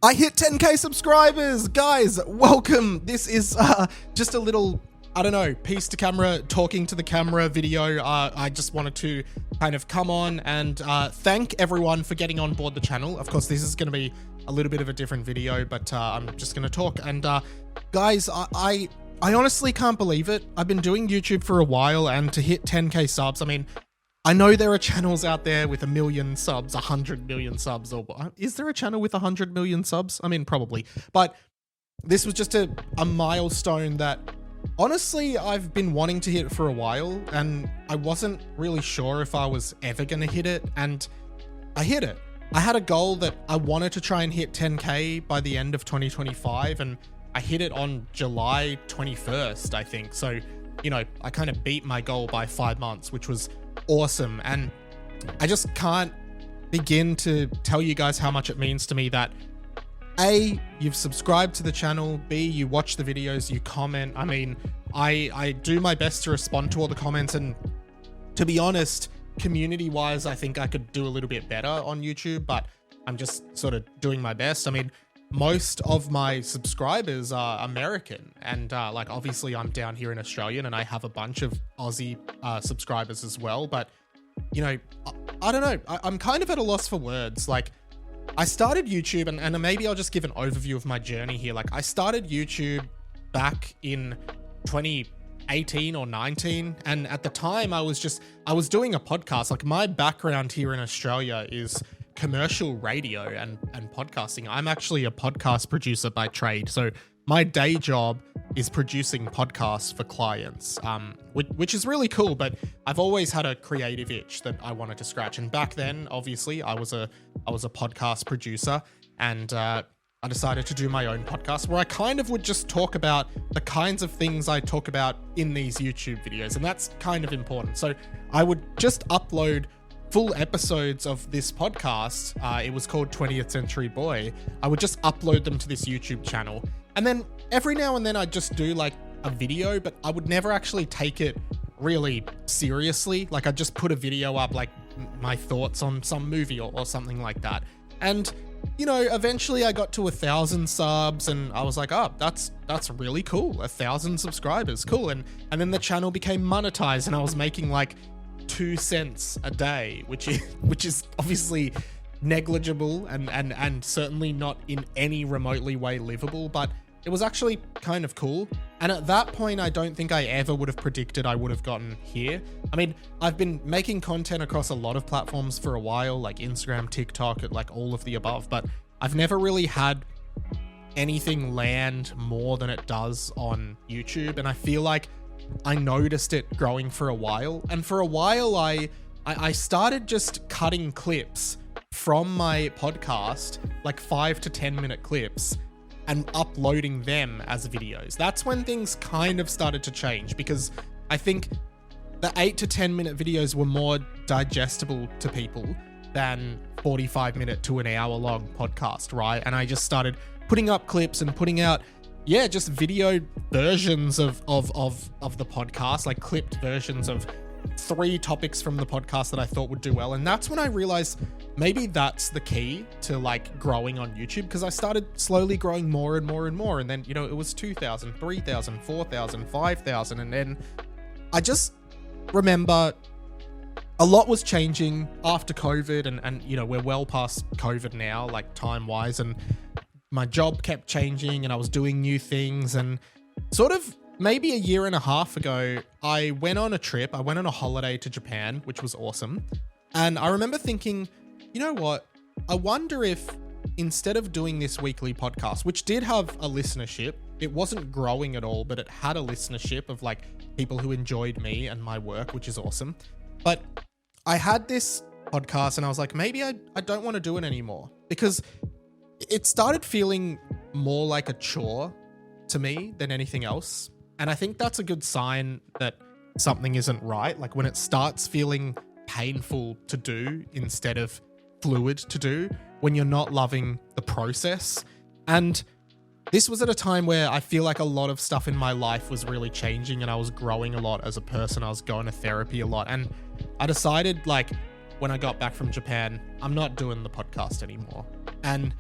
I hit 10k subscribers, guys. Welcome. This is just a little, I don't know, piece to camera, talking to the camera video. I just wanted to kind of come on and thank everyone for getting on board the channel. Of course, this is going to be a little bit of a different video, but I'm just going to talk. And guys, I honestly can't believe it. I've been doing YouTube for a while, and to hit 10k subs, I mean, I know there are channels out there with 1 million subs, 100 million subs, or is there a channel with 100 million subs? I mean, probably, but this was just a milestone that honestly I've been wanting to hit for a while, and I wasn't really sure if I was ever going to hit it, and I hit it. I had a goal that I wanted to try and hit 10k by the end of 2025, and I hit it on July 21st, I think. So, you know, I kind of beat my goal by 5 months, which was awesome. And I just can't begin to tell you guys how much it means to me that A, you've subscribed to the channel, B, you watch the videos, you comment. I mean, I do my best to respond to all the comments, and to be honest, community wise, I think I could do a little bit better on YouTube, but I'm just sort of doing my best. I mean, most of my subscribers are American, and like obviously I'm down here in Australia, and I have a bunch of Aussie subscribers as well. But you know, I don't know, I'm kind of at a loss for words. Like, I started YouTube, and maybe I'll just give an overview of my journey here. Like, I started YouTube back in 2018 or 19, and at the time I was doing a podcast. Like, my background here in Australia is commercial radio and podcasting. I'm actually a podcast producer by trade, so my day job is producing podcasts for clients, which is really cool. But I've always had a creative itch that I wanted to scratch, and back then, obviously, I was a podcast producer, and I decided to do my own podcast where I kind of would just talk about the kinds of things I talk about in these YouTube videos, and that's kind of important. So I would just upload full episodes of this podcast. It was called 20th Century Boy. I would just upload them to this YouTube channel, and then every now and then I'd just do like a video, but I would never actually take it really seriously. Like, I'd just put a video up, like my thoughts on some movie or something like that. And you know, eventually I got to 1,000 subs, and I was like, oh, that's really cool. 1,000 subscribers, cool. And then the channel became monetized, and I was making like 2 cents a day, which is obviously negligible and certainly not in any remotely way livable, but it was actually kind of cool. And at that point, I don't think I ever would have predicted I would have gotten here. I mean, I've been making content across a lot of platforms for a while, like Instagram, TikTok, like all of the above, but I've never really had anything land more than it does on YouTube. And I feel like I noticed it growing for a while. And for a while, I started just cutting clips from my podcast, like 5 to 10 minute clips, and uploading them as videos. That's when things kind of started to change, because I think the 8 to 10 minute videos were more digestible to people than 45 minute to an hour long podcast, right? And I just started putting up clips and putting out, yeah, just video versions of the podcast, like clipped versions of 3 topics from the podcast that I thought would do well. And that's when I realized maybe that's the key to like growing on YouTube, because I started slowly growing more and more and more. And then, you know, it was 2,000, 3,000, 4,000, 5,000. And then I just remember a lot was changing after COVID, and you know, we're well past COVID now, like time wise, and my job kept changing, and I was doing new things. And sort of maybe a year and a half ago, I went on a trip. I went on a holiday to Japan, which was awesome. And I remember thinking, you know what? I wonder if instead of doing this weekly podcast, which did have a listenership, it wasn't growing at all, but it had a listenership of like people who enjoyed me and my work, which is awesome. But I had this podcast, and I was like, maybe I don't want to do it anymore, because it started feeling more like a chore to me than anything else. And I think that's a good sign that something isn't right. Like, when it starts feeling painful to do instead of fluid to do, when you're not loving the process. And this was at a time where I feel like a lot of stuff in my life was really changing, and I was growing a lot as a person. I was going to therapy a lot, and I decided, like, when I got back from Japan, I'm not doing the podcast anymore. And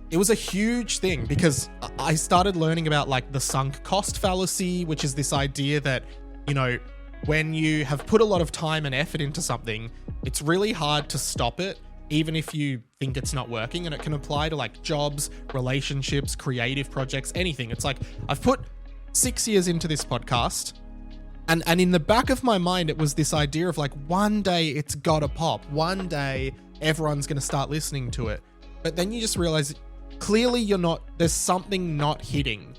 it was a huge thing because I started learning about like the sunk cost fallacy, which is this idea that, you know, when you have put a lot of time and effort into something, it's really hard to stop it, even if you think it's not working. And it can apply to like jobs, relationships, creative projects, anything. It's like, I've put 6 years into this podcast, and in the back of my mind, it was this idea of like, one day it's gotta pop. One day everyone's gonna start listening to it. But then you just realize clearly there's something not hitting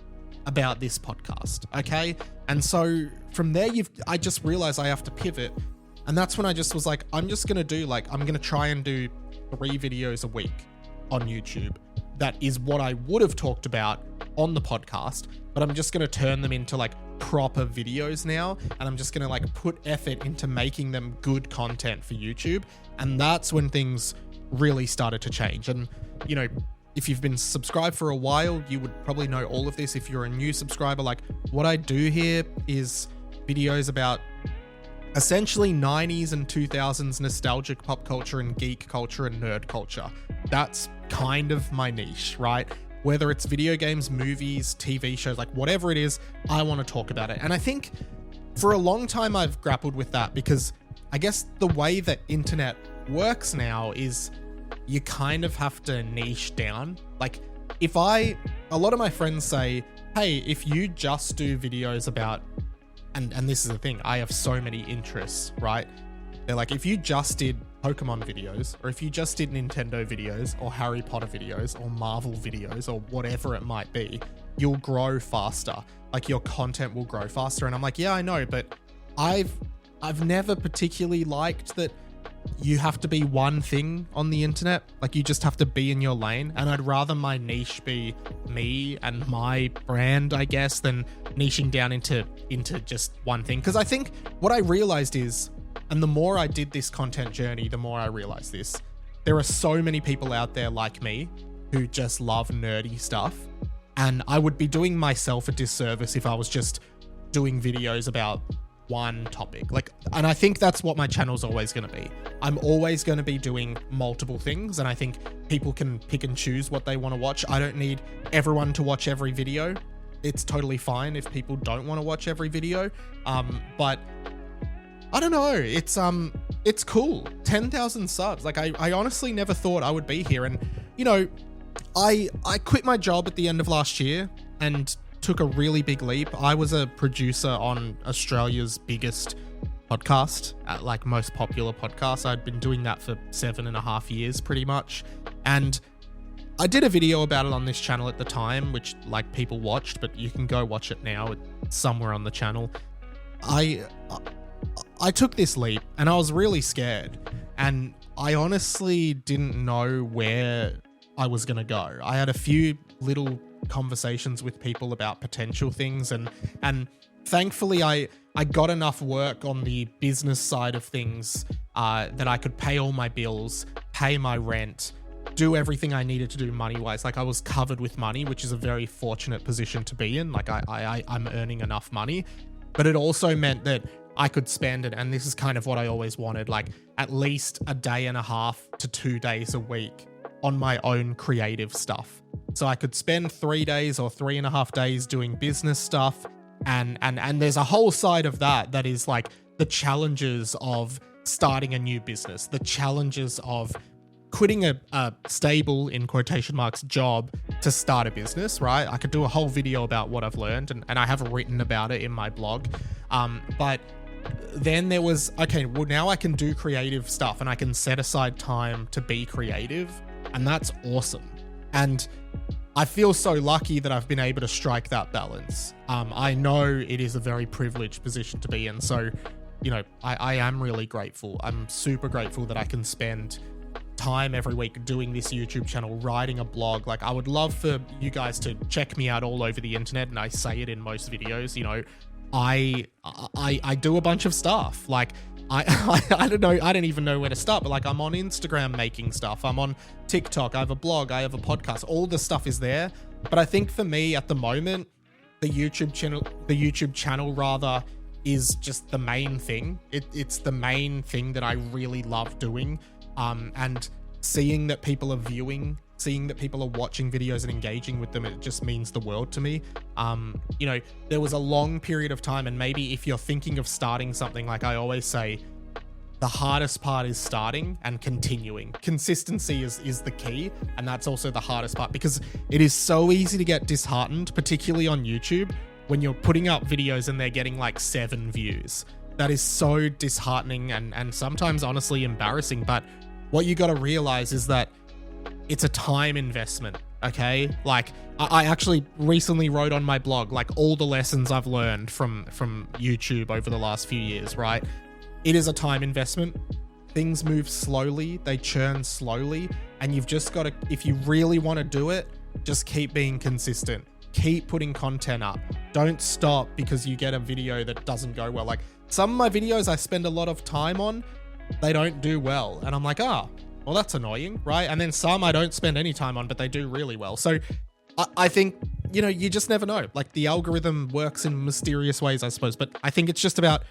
about this podcast, okay? And so from there, I just realized I have to pivot. And that's when I just was like, I'm gonna try and do 3 videos a week on YouTube. That is what I would have talked about on the podcast, but I'm just gonna turn them into like proper videos now. And I'm just gonna like put effort into making them good content for YouTube. And that's when things really started to change. And, you know, if you've been subscribed for a while, you would probably know all of this. If you're a new subscriber, like what I do here is videos about essentially 90s and 2000s nostalgic pop culture and geek culture and nerd culture. That's kind of my niche, right? Whether it's video games, movies, TV shows, like whatever it is, I want to talk about it. And I think for a long time I've grappled with that because I guess the way that internet works now is you kind of have to niche down. Like a lot of my friends say, hey, if you just do videos about, and this is the thing, I have so many interests, right? They're like, if you just did Pokemon videos, or if you just did Nintendo videos, or Harry Potter videos, or Marvel videos, or whatever it might be, you'll grow faster. Like your content will grow faster. And I'm like, yeah, I know, but I've never particularly liked that you have to be one thing on the internet. Like you just have to be in your lane. And I'd rather my niche be me and my brand, I guess, than niching down into just one thing. Because I think what I realized is, and the more I did this content journey, the more I realized this, there are so many people out there like me who just love nerdy stuff. And I would be doing myself a disservice if I was just doing videos about one topic. Like, and I think that's what my channel's always going to be. I'm always going to be doing multiple things, and I think people can pick and choose what they want to watch. I don't need everyone to watch every video. It's totally fine if people don't want to watch every video. But I don't know. It's cool. 10,000 subs. Like I honestly never thought I would be here. And you know, I quit my job at the end of last year and took a really big leap. I was a producer on Australia's biggest podcast, like most popular podcast. I'd been doing that for 7.5 years pretty much. And I did a video about it on this channel at the time, which like people watched, but you can go watch it now. It's somewhere on the channel. I took this leap and I was really scared, and I honestly didn't know where I was going to go. I had a few little conversations with people about potential things, and thankfully I got enough work on the business side of things that I could pay all my bills, pay my rent, do everything I needed to do money-wise. Like I was covered with money, which is a very fortunate position to be in. Like I'm earning enough money, but it also meant that I could spend it, and this is kind of what I always wanted, like at least a day and a half to 2 days a week on my own creative stuff. So I could spend 3 days or 3.5 days doing business stuff. And there's a whole side of that is like the challenges of starting a new business, the challenges of quitting a stable, in quotation marks, job to start a business, right? I could do a whole video about what I've learned, and I have written about it in my blog. But then there was, okay, well now I can do creative stuff and I can set aside time to be creative, and that's awesome. And I feel so lucky that I've been able to strike that balance. I know it is a very privileged position to be in. So, you know, I am really grateful. I'm super grateful that I can spend time every week doing this YouTube channel, writing a blog. Like I would love for you guys to check me out all over the internet, and I say it in most videos. You know, I do a bunch of stuff. Like I don't know, I don't even know where to start, but like I'm on Instagram making stuff, I'm on TikTok, I have a blog, I have a podcast, all the stuff is there. But I think for me at the moment, the YouTube channel rather is just the main thing. It's the main thing that I really love doing. And seeing that people are viewing seeing that people are watching videos and engaging with them, it just means the world to me. You know, there was a long period of time, and maybe if you're thinking of starting something, like I always say, the hardest part is starting and continuing. Consistency is the key, and that's also the hardest part, because it is so easy to get disheartened, particularly on YouTube, when you're putting up videos and they're getting like 7 views. That is so disheartening and sometimes honestly embarrassing. But what you got to realize is that it's a time investment, okay? Like I actually recently wrote on my blog, like all the lessons I've learned from YouTube over the last few years, right? It is a time investment. Things move slowly, they churn slowly, and you've just got to, if you really want to do it, just keep being consistent. Keep putting content up. Don't stop because you get a video that doesn't go well. Like some of my videos I spend a lot of time on, they don't do well. And I'm like, well, that's annoying, right? And then some I don't spend any time on, but they do really well. So I think, you know, you just never know. Like the algorithm works in mysterious ways, I suppose. But I think it's just about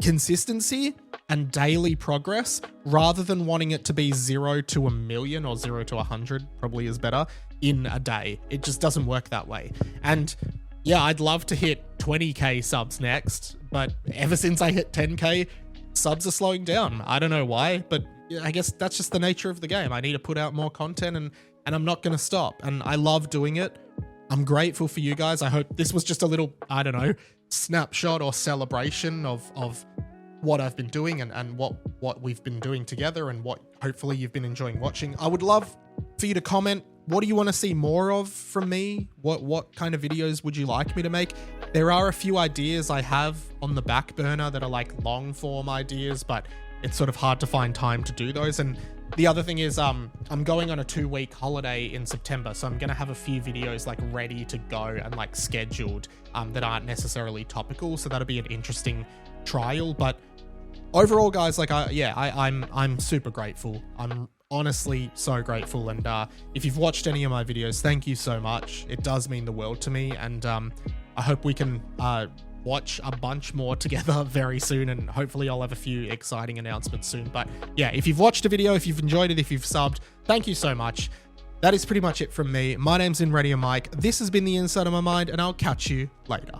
consistency and daily progress, rather than wanting it to be 0 to 1,000,000 or 0 to 100, probably is better, in a day. It just doesn't work that way. And yeah, I'd love to hit 20k subs next, but ever since I hit 10k, subs are slowing down. I don't know why, but I guess that's just the nature of the game. I need to put out more content, and I'm not going to stop. And I love doing it. I'm grateful for you guys. I hope this was just a little, I don't know, snapshot or celebration of what I've been doing and what we've been doing together, and what hopefully you've been enjoying watching. I would love for you to comment. What do you want to see more of from me? What kind of videos would you like me to make? There are a few ideas I have on the back burner that are like long form ideas, but it's sort of hard to find time to do those. And the other thing is I'm going on a 2-week holiday in September, so I'm going to have a few videos like ready to go and like scheduled that aren't necessarily topical. So that'll be an interesting trial. But overall, guys, like I'm super grateful. I'm honestly so grateful. And if you've watched any of my videos, thank you so much. It does mean the world to me. And I hope we can watch a bunch more together very soon, and hopefully I'll have a few exciting announcements soon. But yeah, if you've watched a video, if you've enjoyed it, if you've subbed, thank you so much. That is pretty much it from me. My name's InReady Mike. This has been the Inside of My Mind, and I'll catch you later.